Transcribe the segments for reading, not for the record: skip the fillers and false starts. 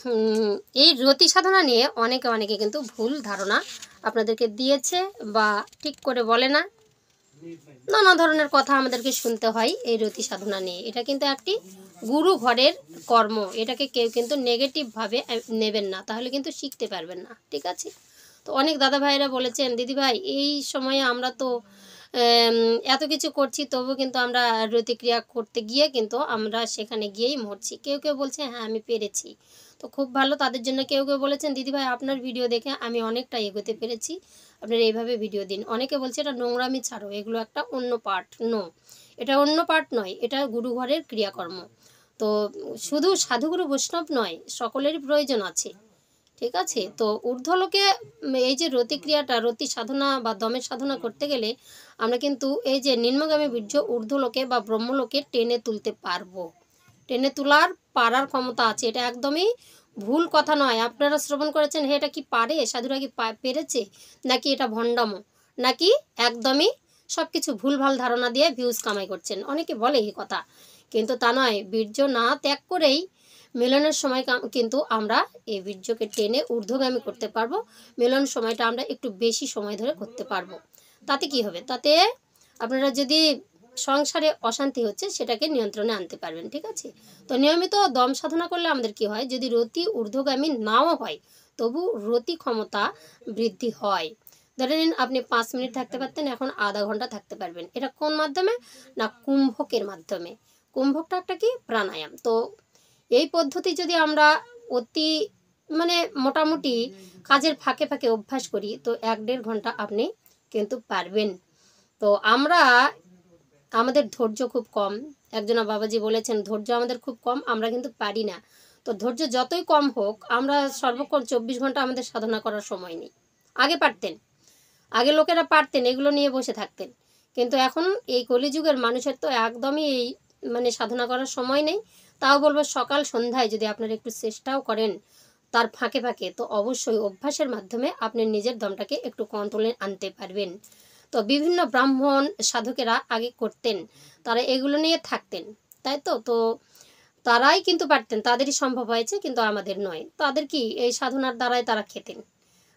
উম, এই রতি সাধনা নিয়ে অনেকে কিন্তু ভুল ধারণা আপনাদেরকে দিয়েছে বা ঠিক করে বলে না। নানা ধরনের কথা আমাদেরকে শুনতে হয় এই রতি সাধনা নিয়ে। এটা কিন্তু একটি গুরু ঘরের কর্ম, এটাকে কেউ কিন্তু নেগেটিভভাবে নেবেন না, তাহলে কিন্তু শিখতে পারবেন না। ঠিক আছে? তো অনেক দাদা ভাইরা বলেছেন, দিদি ভাই এই সময়ে আমরা তো এত কিছু করছি, তবু কিন্তু আমরা রতিক্রিয়া করতে গিয়ে কিন্তু আমরা সেখানে গিয়েই মরছি। কেউ কেউ বলছে হ্যাঁ আমি পেরেছি, তো খুব ভালো তাদের জন্য। কেউ কেউ বলেছেন দিদি ভাই আপনার ভিডিও দেখে আমি অনেকটা এগোতে পেরেছি, আপনারা এইভাবে ভিডিও দিন। অনেকে বলছে এটা নোংরামি ছাড়ো, এগুলো একটা অন্য পার্ট। নো, এটা অন্য পার্ট নয়, এটা গুরুঘরের ক্রিয়াকর্ম। তো শুধু সাধুগুরু বৈষ্ণব নয়, সকলেরই প্রয়োজন আছে। ঠিক আছে? তো ঊর্ধ্বলোকে এই যে রতিক্রিয়াটা, রতি সাধনা বা দমের সাধনা করতে গেলে আমরা কিন্তু এই যে নিম্নগামী বীর্য ঊর্ধ্বলোকে বা ব্রহ্মলোকে টেনে তুলতে পারবো। টেনে তোলার পারার ক্ষমতা আছে, এটা একদমই ভুল কথা নয়। আপনারা শ্রবণ করেছেন, হে এটা কি পারে, সাধুরা কি পেরেছে, নাকি এটা ভণ্ডামো, নাকি একদমই সব কিছু ভুলভাল ধারণা দিয়ে ভিউজ কামাই করছেন? অনেকে বলে এই কথা, কিন্তু তা নয়। বীর্য না ত্যাগ করেই মিলনের সময় কিন্তু আমরা এই বীর্যকে টেনে ঊর্ধ্বগামী করতে পারবো। মিলন সময়টা আমরা একটু বেশি সময় ধরে করতে পারবো। তাতে কি হবে? তাতে আপনারা যদি সংসারে অশান্তি হচ্ছে সেটাকে নিয়ন্ত্রণে আনতে পারবেন। ঠিক আছে? তো নিয়মিত দম সাধনা করলে আমাদের কি হয়, যদি রতি ঊর্ধ্বগামী নাও হয় তবু রতি ক্ষমতা বৃদ্ধি হয়। ধরে নিন আপনি 5 মিনিট থাকতে পারতেন, এখন আধা ঘন্টা থাকতে পারবেন। এটা কোন মাধ্যমে? না, কুম্ভকের মাধ্যমে। কুম্ভকটা একটা কি? প্রাণায়াম। তো এই পদ্ধতি যদি আমরা অতি মানে মোটামুটি কাজের ফাঁকে ফাঁকে অভ্যাস করি, তো 1-1.5 ঘন্টা আপনি কিন্তু পারবেন। তো আমরা আমাদের ধৈর্য খুব কম। একজনা বাবাজি বলেছেন ধৈর্য আমাদের খুব কম, আমরা কিন্তু পারি না। তো ধৈর্য যতই কম হোক, আমরা সর্বক্ষণ 24 ঘন্টা আমাদের সাধনা করার সময় নেই। আগে পারতেন, আগে লোকেরা পারতেন, এগুলো নিয়ে বসে থাকতেন। কিন্তু এখন এই কলিযুগের মানুষের তো একদমই এই সাধনা করার সময় নেই। তাও বলবো সকাল সন্ধ্যায় যদি আপনারা একটু চেষ্টাও করেন তার ফাঁকে ফাঁকে, তো অবশ্যই অভ্যাসের মাধ্যমে আপনি নিজের দমটাকে একটু কন্ট্রোলে আনতে পারবেন। তো বিভিন্ন ব্রাহ্মণ সাধকেরা আগে করতেন, তারা এগুলো নিয়ে থাকতেন, তাই তো? তো তারাই কিন্তু পারতেন, তাদেরই সম্ভব হয়েছে, কিন্তু আমাদের নয়। তাদের কি এই সাধনার দ্বারাই তারা খেতেন,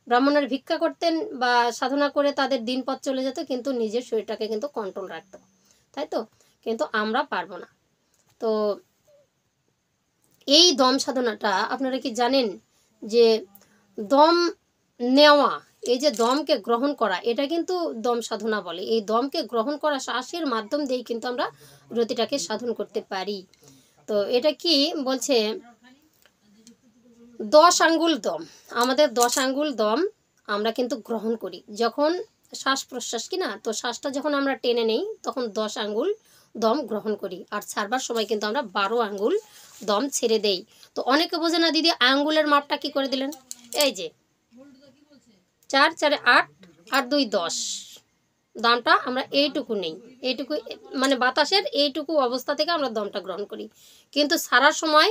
ব্রাহ্মণের ভিক্ষা করতেন বা সাধনা করে তাদের দিনপথ চলে যেত, কিন্তু নিজের শরীরটাকে কিন্তু কন্ট্রোল রাখতো, তাই তো? কিন্তু আমরা পারবো না। তো এই দম সাধনাটা আপনারা কি জানেন যে দম নেওয়া, এই যে দমকে গ্রহণ করা, এটা কিন্তু দম সাধনা বলে। এই দমকে গ্রহণ করা শ্বাসের মাধ্যম দিয়েই কিন্তু আমরা রতিটাকে সাধন করতে পারি। তো এটা কি বলছে, 10 আঙ্গুল দম, আমাদের 10 আঙ্গুল দম আমরা কিন্তু গ্রহণ করি যখন শ্বাস প্রশ্বাস, কি না? তো শ্বাসটা যখন আমরা টেনে নেই তখন 10 আঙ্গুল দম গ্রহণ করি, আর ছাড়বার সময় কিন্তু আমরা 12 আঙ্গুল দম ছেড়ে দেই। তো অনেকে বোঝে না, দিদি আঙ্গুলের মাপটা কি করে দিলেন? এই যে 4 4 8 আর 2 10, দমটা আমরা এইটুকু নেই, এইটুকু বাতাসের এইটুকু অবস্থা থেকে আমরা দমটা গ্রহণ করি। কিন্তু সারার সময়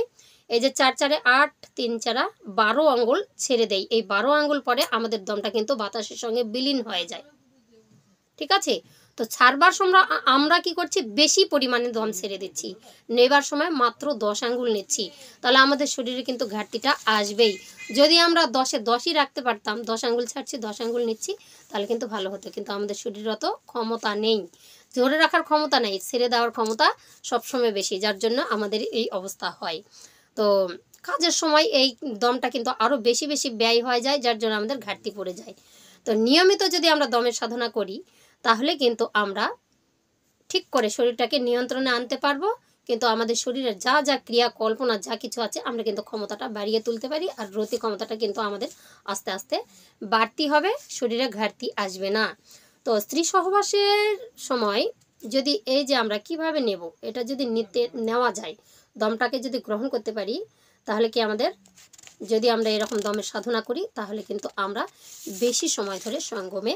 এই যে 4 4 8 3 4 12 আঙ্গুল ছেড়ে দেই। এই 12 আঙ্গুল পরে আমাদের দমটা কিন্তু বাতাসের সঙ্গে বিলীন হয়ে যায়। ঠিক আছে? তো ছাড়বার সময় আমরা কি করছি, বেশি পরিমাণে দম ছেড়ে দিচ্ছি, নেবার সময় মাত্র 10 আঙ্গুল নিচ্ছি। তাহলে আমাদের শরীরে কিন্তু ঘাটতিটা আসবেই। যদি আমরা 10-এ 10ই রাখতে পারতাম, 10 আঙ্গুল ছাড়ছি 10 আঙ্গুল নিচ্ছি, তাহলে কিন্তু ভালো হতো। কিন্তু আমাদের শরীরে অত ক্ষমতা নেই, ধরে রাখার ক্ষমতা নেই, ছেড়ে দেওয়ার ক্ষমতা সবসময় বেশি, যার জন্য আমাদের এই অবস্থা হয়। তো কাজের সময় এই দমটা কিন্তু আরও বেশি বেশি ব্যয় হয়ে যায়, যার জন্য আমাদের ঘাটতি পড়ে যায়। তো নিয়মিত যদি আমরা দমের সাধনা করি, তাহলে কিন্তু আমরা ঠিক করে শরীরটাকে নিয়ন্ত্রণে আনতে পারবো। কিন্তু আমাদের শরীরের যা যা ক্রিয়া কল্পনা যা কিছু আছে, আমরা কিন্তু ক্ষমতাটা বাড়িয়ে তুলতে পারি, আর রতি ক্ষমতাটা কিন্তু আমাদের আস্তে আস্তে বাড়তি হবে, শরীরে ঘাটতি আসবে না। তো স্ত্রী সহবাসের সময় যদি এই যে আমরা কিভাবে নেব, এটা যদি নেওয়া যায়, দমটাকে যদি গ্রহণ করতে পারি, তাহলে কি আমাদের, যদি আমরা এরকম দমের সাধনা করি, তাহলে কিন্তু আমরা বেশি সময় ধরে সঙ্গমে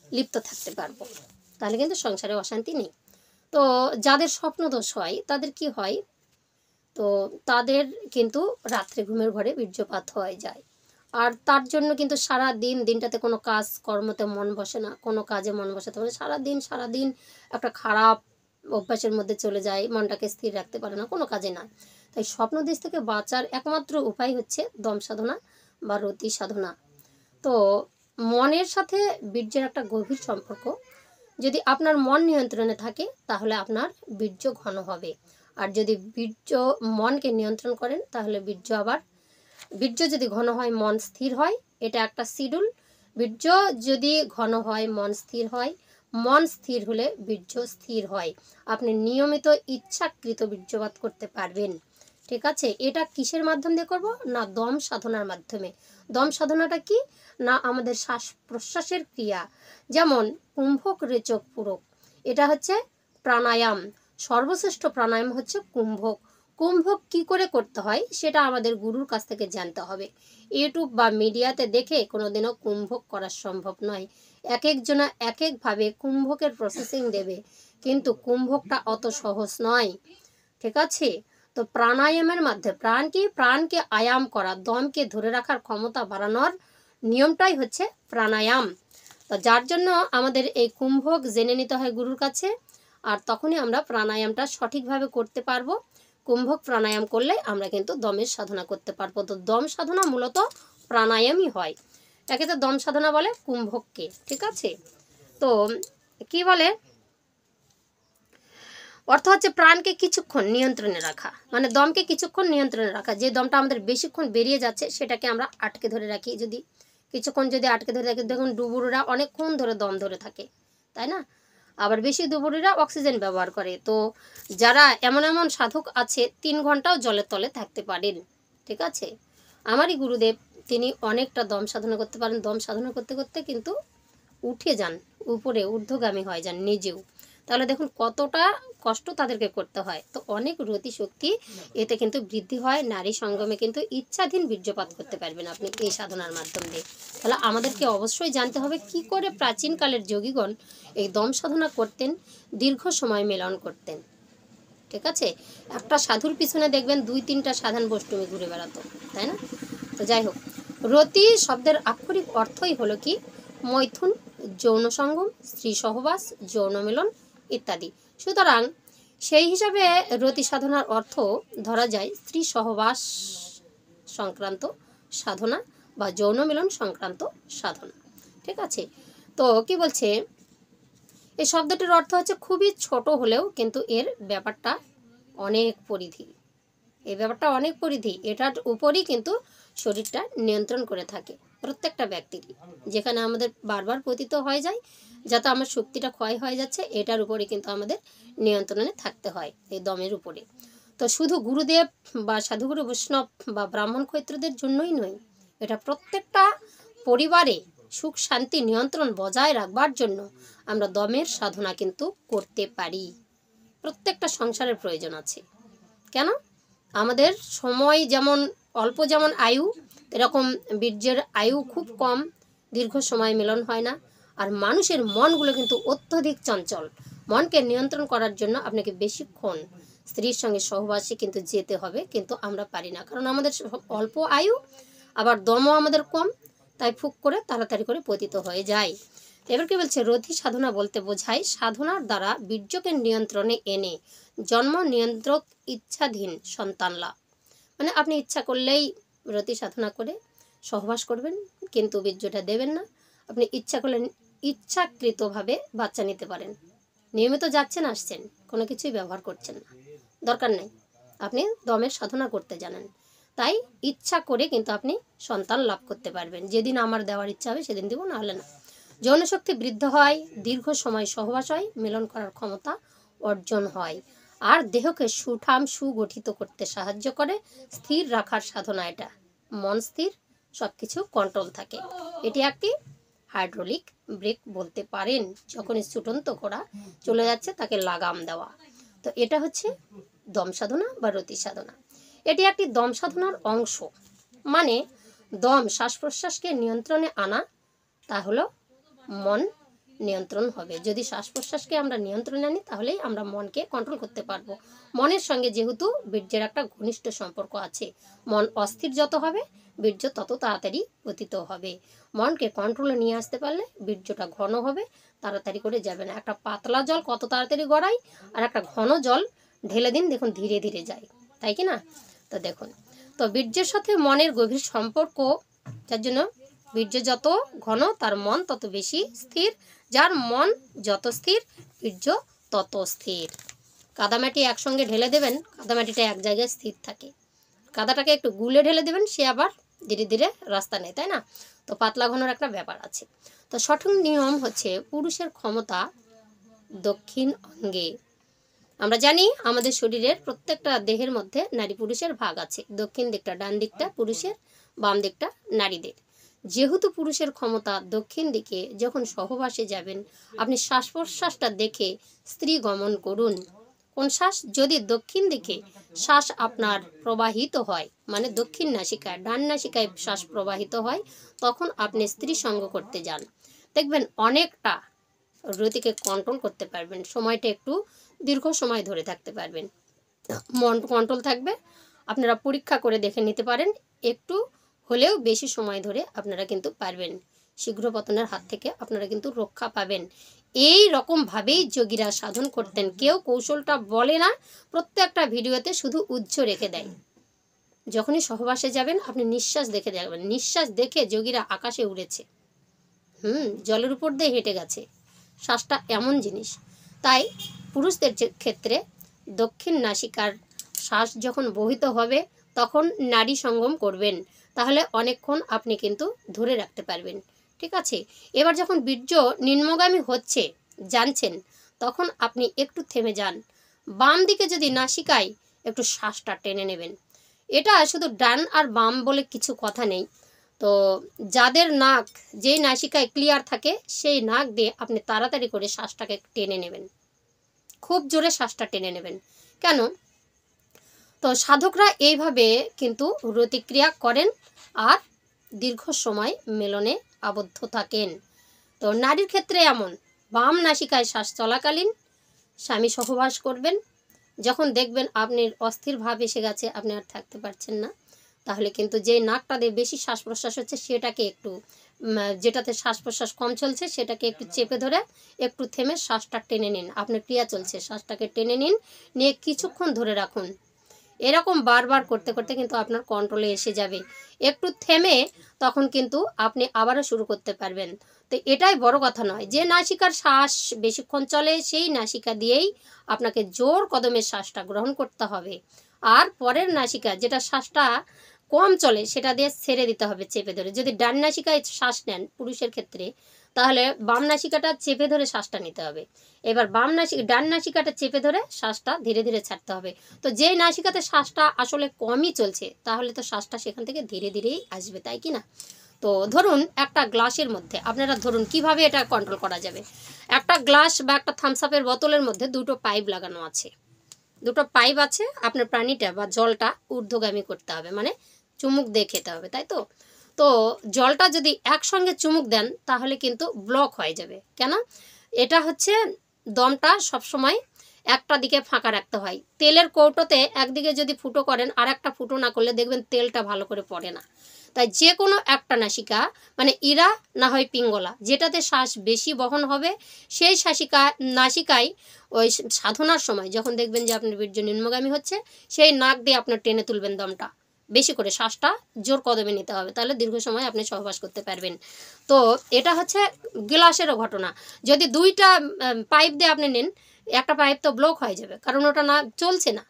লিপ্ত থাকতে পারবো, তাহলে কিন্তু সংসারে অশান্তি নেই। তো যাদের স্বপ্নদোষ হয় তাদের কি হয়, তো তাদের কিন্তু রাত্রে ঘুমের ঘরে বীর্যপাত হয়ে যায়, আর তার জন্য কিন্তু সারা দিনটাতে কোনো কাজ কর্মতে মন বসে না, কোনো কাজে মন বসাতে পারে, সারা দিন একটা খারাপ অভ্যাসের মধ্যে চলে যায়, মনটাকে স্থির রাখতে পারে না, কোনো কাজে না। তাই স্বপ্নদেশ থেকে বাঁচার একমাত্র উপায় হচ্ছে দম সাধনা বা রতি সাধনা। তো মনের সাথে বীর্যের একটা গভীর সম্পর্ক। যদি আপনার মন নিয়ন্ত্রণে থাকে তাহলে আপনার বীর্য ঘন হবে, আর যদি বীর্য মনকে নিয়ন্ত্রণ করেন তাহলে বীর্য যদি ঘন হয় মন স্থির হয়, এটা একটা শিডিউল। বীর্য যদি ঘন হয় মন স্থির হয়, মন স্থির হলে বীর্য স্থির হয়। আপনি নিয়মিত ইচ্ছাকৃত বীর্যপাত করতে পারবেন। ঠিক আছে, এটা কিসের মাধ্যম দিয়ে করব না, দম সাধনার মাধ্যমে। দম সাধনাটা কি না, আমাদের শ্বাস প্রশ্বাসের ক্রিয়া, যেমন কুম্ভক রেচক পূরক, এটা হচ্ছে প্রাণায়াম। সর্বশ্রেষ্ঠ প্রাণায়াম হচ্ছে কুম্ভক। কুম্ভক কি করে করতে হয় সেটা আমাদের গুরুর কাছ থেকে জানতে হবে। ইউটিউব বা মিডিয়াতে দেখে কোনোদিনও কুম্ভক করা সম্ভব নয়। এক একজনা এক একভাবে কুম্ভকের প্রসেসিং দেবে, কিন্তু কুম্ভকটা অত সহজ নয়। ঠিক আছে, তো প্রাণায়ামের মাধ্যমে প্রাণকে আয়াম করা, দমকে ধরে রাখার ক্ষমতা বাড়ানোর নিয়মটাই হচ্ছে প্রাণায়াম। তো যার জন্য আমাদের এই কুম্ভক জেনে নিতে হয় গুরুর কাছে, আর তখনই আমরা প্রাণায়ামটা সঠিকভাবে করতে পারবো। কুম্ভক প্রাণায়াম করলে আমরা কিন্তু দমের সাধনা করতে পারবো। তো দম সাধনা মূলত প্রাণায়ামই হয়, একে তো দম সাধনা বলে কুম্ভককে। ঠিক আছে, তো কি বলে, অর্থ হচ্ছে প্রাণকে কিছুক্ষণ নিয়ন্ত্রণে রাখা, মানে দমকে কিছুক্ষণ নিয়ন্ত্রণে রাখা। যে দমটা আমাদের বেশিক্ষণ বেরিয়ে যাচ্ছে সেটাকে আমরা আটকে ধরে রাখি। যদি কিছুক্ষণ যদি আটকে ধরে রাখি, দেখুন ডুবুরিরা অনেকক্ষণ ধরে দম ধরে থাকে, তাই না? আবার বেশি ডুবুরিরা অক্সিজেন ব্যবহার করে। তো যারা এমন এমন সাধক আছে 3 ঘন্টাও জলের তলে থাকতে পারেন। ঠিক আছে, আমারই গুরুদেব তিনি অনেকটা দম সাধনা করতে পারেন। দম সাধনা করতে করতে কিন্তু উঠে যান, উপরে ঊর্ধ্বগামী হয়ে যান নিজেও। তাহলে দেখুন কতটা কষ্ট তাদেরকে করতে হয়। তো অনেক রতি শক্তি এতে কিন্তু বৃদ্ধি হয়। নারী সঙ্গমে কিন্তু ইচ্ছাধীন বীর্যপাত করতে পারবেন আপনি এই সাধনার মাধ্যম দিয়ে। তাহলে আমাদেরকে অবশ্যই জানতে হবে কি করে প্রাচীনকালের যোগীগণ এই দম সাধনা করতেন, দীর্ঘ সময় মিলন করতেন। ঠিক আছে, একটা সাধুর পিছনে দেখবেন 2-3টা সাধারণ বষ্টমী ঘুরে বেড়াতো, তাই না? তো যাই হোক, রতি শব্দের আক্ষরিক অর্থই হলো কি, মৈথুন, যৌন সঙ্গম, স্ত্রী সহবাস, যৌন মিলন ইত্যাদি। সুতরাং সেই হিসাবে রতি সাধনার অর্থ ধরা যায় স্ত্রী সহবাস সংক্রান্ত সাধনা বা যৌন মিলন সংক্রান্ত সাধনা। ঠিক আছে, তো কি বলছে, এই শব্দটির অর্থ হচ্ছে খুবই ছোট হলেও কিন্তু এর ব্যাপারটা অনেক পরিধি। এই ব্যাপারটা অনেক পরিধি, এটার উপরই কিন্তু শরীরটা নিয়ন্ত্রণ করে থাকে প্রত্যেকটা ব্যক্তিরই। যেখানে আমাদের বারবার পতিত হয়ে যায়, যাতে আমার শক্তিটা ক্ষয় হয়ে যাচ্ছে, এটার উপরে কিন্তু আমাদের নিয়ন্ত্রণে থাকতে হয়, এই দমের উপরে। তো শুধু গুরুদেব বা সাধুগুরু বৈষ্ণব বা ব্রাহ্মণ ক্ষত্রদের জন্যই নয়, এটা প্রত্যেকটা পরিবারে সুখ শান্তি নিয়ন্ত্রণ বজায় রাখবার জন্য আমরা দমের সাধনা কিন্তু করতে পারি। প্রত্যেকটা সংসারের প্রয়োজন আছে। কেন? আমাদের সময় যেমন অল্প, যেমন আয়ু, এরকম বীর্যের আয়ু খুব কম, দীর্ঘ সময় মিলন হয় না। আর মানুষের মনগুলো কিন্তু অত্যধিক চঞ্চল। মনকে নিয়ন্ত্রণ করার জন্য আপনাকে বেশিক্ষণ স্ত্রীর সঙ্গে সহবাসে কিন্তু যেতে হবে, কিন্তু আমরা পারি না, কারণ আমাদের অল্প আয়ু, আবার দমও আমাদের কম, তাই ফুক করে তাড়াতাড়ি করে পতিত হয়ে যায়। এবার কি বলছে, রতি সাধনা বলতে বোঝায় সাধনার দ্বারা বীর্যকে নিয়ন্ত্রণে এনে জন্ম নিয়ন্ত্রক ইচ্ছাধীন সন্তান লাভ। মানে আপনি ইচ্ছা করলেই রতি সাধনা করে সহবাস করবেন, কিন্তু বীর্যটা দেবেন না। আপনি ইচ্ছা করলে ইচ্ছাকৃতভাবে বাচ্চা নিতে পারেন। নিয়মিত যাচ্ছেন আসছেন, কোনো কিছুই ব্যবহার করছেন না, দরকার নেই, আপনি দমের সাধনা করতে জানেন, তাই ইচ্ছা করে কিন্তু আপনি সন্তান লাভ করতে পারবেন। যেদিন আমার দেওয়ার ইচ্ছা হবে সেদিন দেবো, না হলে না। যৌনশক্তি বৃদ্ধি হয়, দীর্ঘ সময় সহবাস হয়, মিলন করার ক্ষমতা অর্জন হয়, আর দেহকে সুগঠিত করতে সাহায্য করে। স্থির রাখার সাধনা এটা, মন স্থির, সব কিছু কন্ট্রোল থাকে। এটি একটি হাইড্রোলিক ব্রেক বলতে পারেন। যখন ছুটন্ত ঘোড়া চলে যাচ্ছে তাকে লাগাম দেওয়া। তো এটা হচ্ছে দম সাধনা বা রতি সাধনা। এটি একটি দম সাধনার অংশ, মানে দম শ্বাস প্রশ্বাসকে নিয়ন্ত্রণে আনা, তা হলো মন নিয়ন্ত্রণ হবে। যদি শ্বাস প্রশ্বাসকে আমরা নিয়ন্ত্রণে আনি তাহলেই আমরা মনকে কন্ট্রোল করতে পারবো। মনের সঙ্গে যেহেতু বীর্যের একটা ঘনিষ্ঠ সম্পর্ক আছে, মন অস্থির যত হবে বীর্য তত তাড়াতাড়ি পতিত হবে। মনকে কন্ট্রোলে নিয়ে আসতে পারলে বীর্যটা ঘন হবে, তাড়াতাড়ি করে যাবে না। একটা পাতলা জল কত তাড়াতাড়ি গড়ায়, আর একটা ঘন জল ঢেলে দিন, দেখুন ধীরে ধীরে যায়, তাই কি না? তো দেখুন, তো বীর্যের সাথে মনের গভীর সম্পর্ক, যার জন্য বীর্য যত ঘন তার মন তত বেশি স্থির, যার মন যত স্থির বীর্য তত স্থির। কাদামাটি একসঙ্গে ঢেলে দেবেন, কাদামাটিটা এক জায়গায় স্থির থাকে। কাদাটাকে একটু গুলে ঢেলে দেবেন, সে আবার ধীরে ধীরে রাস্তা নেয়, তাই না? তো পাতলা ঘনর একটা ব্যাপার আছে। তো সঠিক নিয়ম হচ্ছে পুরুষের ক্ষমতা দক্ষিণ অঙ্গে। আমরা জানি আমাদের শরীরের প্রত্যেকটা দেহের মধ্যে নারী পুরুষের ভাগ আছে। দক্ষিণ দিকটা ডান দিকটা পুরুষের, বাম দিকটা নারীদের। যেহেতু পুরুষের ক্ষমতা দক্ষিণ দিকে, যখন সহবাসে যাবেন আপনি শ্বাস প্রশ্বাসটা দেখে স্ত্রী গমন করুন। কোন শ্বাস? যদি দক্ষিণ দিকে শ্বাস আপনার প্রবাহিত হয়, মানে দক্ষিণ নাসিকায়, ডান নাসিকায় শ্বাস প্রবাহিত হয়, তখন আপনি স্ত্রী সঙ্গ করতে যান, দেখবেন অনেকটা রতিকে কন্ট্রোল করতে পারবেন। সময়টা একটু দীর্ঘ সময় ধরে থাকতে পারবেন, মন কন্ট্রোল থাকবে। আপনারা পরীক্ষা করে দেখে নিতে পারেন, একটু হলেও বেশি সময় ধরে আপনারা কিন্তু পারবেন। শীঘ্র পতনের হাত থেকে আপনারা কিন্তু রক্ষা পাবেন। এই রকমভাবেই যোগীরা সাধন করতেন। কেউ কৌশলটা বলে না, প্রত্যেকটা ভিডিওতে শুধু উজ্জ রেখে দেয়। যখনই সহবাসে যাবেন আপনি নিঃশ্বাস দেখে যাবেন, নিঃশ্বাস দেখে যোগীরা আকাশে উড়েছে, জলের উপর দিয়ে হেঁটে গেছে। শ্বাসটা এমন জিনিস। তাই পুরুষদের ক্ষেত্রে দক্ষিণ নাসিকার শ্বাস যখন বহিত হবে তখন নারী সঙ্গম করবেন, তাহলে অনেকক্ষণ আপনি কিন্তু ধরে রাখতে পারবেন। ঠিক আছে? এবার যখন বীর্য নিম্নগামী হচ্ছে জানছেন, তখন আপনি একটু থেমে যান। বাম দিকে যদি নাসিকায় একটু শ্বাসটা টেনে নেবেন। এটা শুধু ডান আর বাম বলে কিছু কথা নেই। তো যাদের নাক যেই নাসিকায় ক্লিয়ার থাকে সেই নাক দিয়ে আপনি তাড়াতাড়ি করে শ্বাসটাকে টেনে নেবেন, খুব জোরে শ্বাসটা টেনে নেবেন। কেন? তো সাধকরা এইভাবে কিন্তু রতিক্রিয়া করেন আর দীর্ঘ সময় মিলনে আবদ্ধ থাকেন। তো নারীর ক্ষেত্রে এমন, বাম নাসিকায় শ্বাস চলাকালীন স্বামী সহবাস করবেন। যখন দেখবেন আপনার অস্থির ভাব এসে গেছে, আপনি আর থাকতে পারছেন না, তাহলে কিন্তু যে নাকটা দিয়ে বেশি শ্বাস প্রশ্বাস হচ্ছে সেটাকে একটু, যেটাতে শ্বাস প্রশ্বাস কম চলছে সেটাকে একটু চেপে ধরে একটু থেমে শ্বাসটা টেনে নিন। আপনার ক্রিয়া চলছে, শ্বাসটাকে টেনে নিন, নিয়ে কিছুক্ষণ ধরে রাখুন। এরকম বারবার করতে করতে কিন্তু আপনার কন্ট্রোলে এসে যাবে। একটু থেমে তখন কিন্তু আপনি আবারও শুরু করতে পারবেন। তো এটাই বড় কথা নয়, যে নাসিকার শ্বাস বেশিক্ষণ চলে সেই নাসিকা দিয়েই আপনাকে জোর কদমে শ্বাসটা গ্রহণ করতে হবে। আর পরের নাসিকা যেটা শ্বাসটা কম চলে সেটা দিয়ে ছেড়ে দিতে হবে চেপে ধরে। যদি ডান নাসিকায় শ্বাস নেন পুরুষের ক্ষেত্রে, তাহলে বাম নাসিকাটা চেপে ধরে শ্বাসটা নিতে হবে। এবার ডান নাসিকাটা চেপে ধরে শ্বাসটা ধীরে ধীরে ছাড়তে হবে। তো যেই নাসিকাতে শ্বাসটা আসলে কমই চলছে, তাহলে তো শ্বাসটা সেখান থেকে ধীরে ধীরেই আসবে, তাই কি না? তো ধরুন একটা গ্লাসের মধ্যে, আপনারা ধরুন কিভাবে এটা কন্ট্রোল করা যাবে। একটা গ্লাস বা একটা থামস আপের বোতলের মধ্যে দুটো পাইপ লাগানো আছে, দুটো পাইপ আছে। আপনার প্রাণীটা বা জলটা ঊর্ধ্বগামী করতে হবে, মানে চুমুক দিয়ে খেতে হবে, তাই তো? তো জলটা যদি একসঙ্গে চুমুক দেন তাহলে কিন্তু ব্লক হয়ে যাবে। কেন? এটা হচ্ছে দমটা সবসময় একটা দিকে ফাঁকা রাখতে হয়। তেলের কৌটোতে একদিকে যদি ফুটো করেন আর একটা ফুটো না করলে দেখবেন তেলটা ভালো করে পড়ে না। তাই যে কোনো একটা নাসিকা, মানে ইরা না হয় পিঙ্গলা, যেটাতে শ্বাস বেশি বহন হবে সেই নাসিকায় ওই সাধনার সময় যখন দেখবেন যে আপনার বীর্য নিম্নগামী হচ্ছে, সেই নাক দিয়ে আপনার টেনে তুলবেন দমটা, বেশি করে শ্বাসটা জোর কদমে নিতে হবে, তাহলে দীর্ঘ সময় আপনি সহবাস করতে পারবেন। তো এটা হচ্ছে গ্লাসেরও ঘটনা। যদি দুইটা পাইপ দিয়ে আপনি নেন, একটা পাইপ তো ব্লক হয়ে যাবে, কারণ ওটা না চলছে না।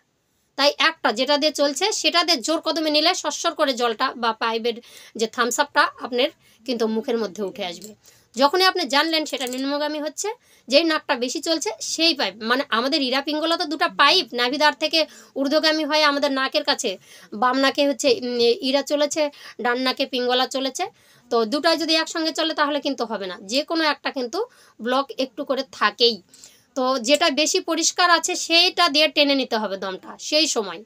তাই একটা যেটা দিয়ে চলছে সেটা দিয়ে জোর কদমে নিলে সরসর করে জলটা বা পাইপের যে থামস আপটা আপনার কিন্তু মুখের মধ্যে উঠে আসবে। যখনই আপনি জানলেন সেটা নিম্নগামী হচ্ছে, যেই নাকটা বেশি চলছে সেই পাইপ, মানে আমাদের ইরা পিঙ্গলা তো দুটো পাইপ, নাভিদ্বার থেকে ঊর্ধ্বগামী হয় আমাদের নাকের কাছে। বাম নাকে হচ্ছে ইরা চলেছে, ডান নাকে পিঙ্গলা চলেছে। তো দুটাই যদি একসঙ্গে চলে তাহলে কিন্তু হবে না, যে কোনো একটা কিন্তু ব্লক একটু করে থাকেই। তো যেটা বেশি পরিষ্কার আছে সেইটা দিয়ে টেনে নিতে হবে দমটা সেই সময়।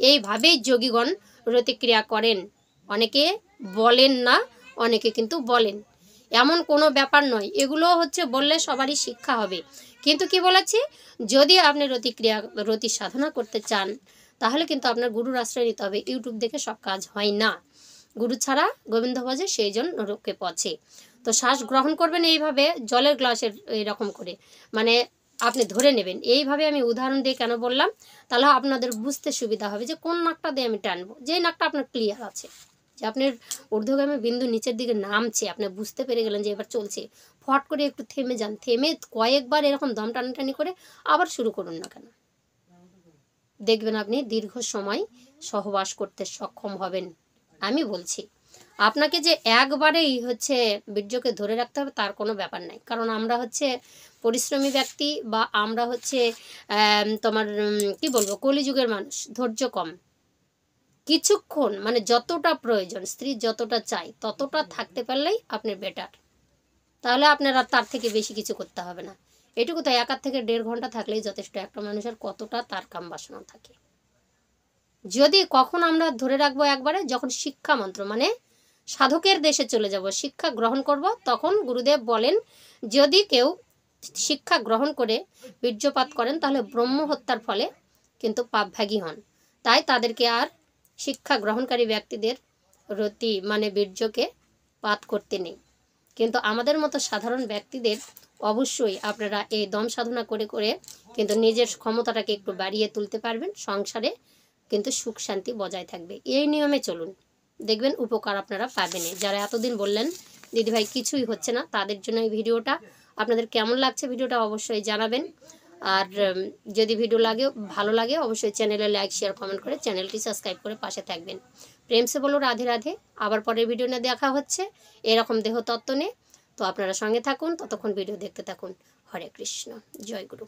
এইভাবেই যোগীগণ রতিক্রিয়া করেন। অনেকে বলেন না, অনেকে কিন্তু বলেন, এমন কোনো ব্যাপার নয়। এগুলো হচ্ছে বললে সবারই শিক্ষা হবে। কিন্তু কি বলেছি, যদি আপনি রতি সাধনা করতে চান তাহলে কিন্তু আপনার গুরুর আশ্রয় নিতে হবে। ইউটিউব দেখে সব কাজ হয় না, গুরু ছাড়া গোবিন্দ ভজে সেই জন নরকে পথে। তো শ্বাস গ্রহণ করবেন এইভাবে, জলের গ্লাসের এইরকম করে, মানে আপনি ধরে নেবেন এইভাবে। আমি উদাহরণ দিয়ে কেন বললাম, তাহলে আপনাদের বুঝতে সুবিধা হবে যে কোন নাকটা দিয়ে আমি টানবো, যেই নাকটা আপনার ক্লিয়ার আছে, যে আপনার ঊর্ধ্বগামী বিন্দু নিচের দিকে নামছে, আপনি বুঝতে পেরে গেলেন যে এবার চলছে, ফট করে একটু থেমে যান, থেমে কয়েকবার এরকম দম টানাটানি করে আবার শুরু করুন না কেন, দেখবেন আপনি দীর্ঘ সময় সহবাস করতে সক্ষম হবেন। আমি বলছি আপনাকে যে একবারেই হচ্ছে বীর্যকে ধরে রাখতে হবে তার কোনো ব্যাপার নাই, কারণ আমরা হচ্ছে পরিশ্রমী ব্যক্তি, বা আমরা হচ্ছে তোমার কি বলবো, কলিযুগের মানুষ, ধৈর্য কম। কিছুক্ষণ মানে যতটা প্রয়োজন, স্ত্রী যতটা চাই ততটা থাকতে পারলেই আপনার বেটার, তাহলে আপনার আর তার থেকে বেশি কিছু করতে হবে না। এটুকু তো 1 থেকে 1.5 ঘন্টা থাকলেই যথেষ্ট। একটা মানুষের কতটা তার কাম বাসনা থাকে। যদি কখন আমরা ধরে রাখবো একবারে, যখন শিক্ষা মন্ত্র মানে সাধকের দেশে চলে যাব, শিক্ষা গ্রহণ করব, তখন গুরুদেব বলেন যদি কেউ শিক্ষা গ্রহণ করে বীর্যপাত করেন তাহলে ব্রহ্ম হত্যার ফলে কিন্তু পাপভাগী হন। তাই তাদেরকে আর শিক্ষা গ্রহণকারী ব্যক্তিদের রতি মানে বীর্যকে পাত করতে নেই। কিন্তু আমাদের মতো সাধারণ ব্যক্তিদের অবশ্যই আপনারা এই দম সাধনা করে করে কিন্তু নিজের ক্ষমতাটাকে একটু বাড়িয়ে তুলতে পারবেন, সংসারে কিন্তু সুখ শান্তি বজায় থাকবে। এই নিয়মে চলুন, দেখবেন উপকার আপনারা পাবেন। যারা এতদিন বললেন দিদিভাই কিছুই হচ্ছে না, তাদের জন্য এই ভিডিওটা। আপনাদের কেমন লাগছে ভিডিওটা অবশ্যই জানাবেন। আর যদি ভিডিও ভালো লাগে অবশ্যই চ্যানেলে লাইক শেয়ার কমেন্ট করে চ্যানেলটি সাবস্ক্রাইব করে পাশে থাকবেন। প্রেম সে বলো রাধে রাধে। আবার পরের ভিডিও নিয়ে দেখা হচ্ছে এরকম দেহতত্ত্ব নিয়ে। তো আপনারা সঙ্গে থাকুন, ততক্ষণ ভিডিও দেখতে থাকুন। হরে কৃষ্ণ, জয় গুরু।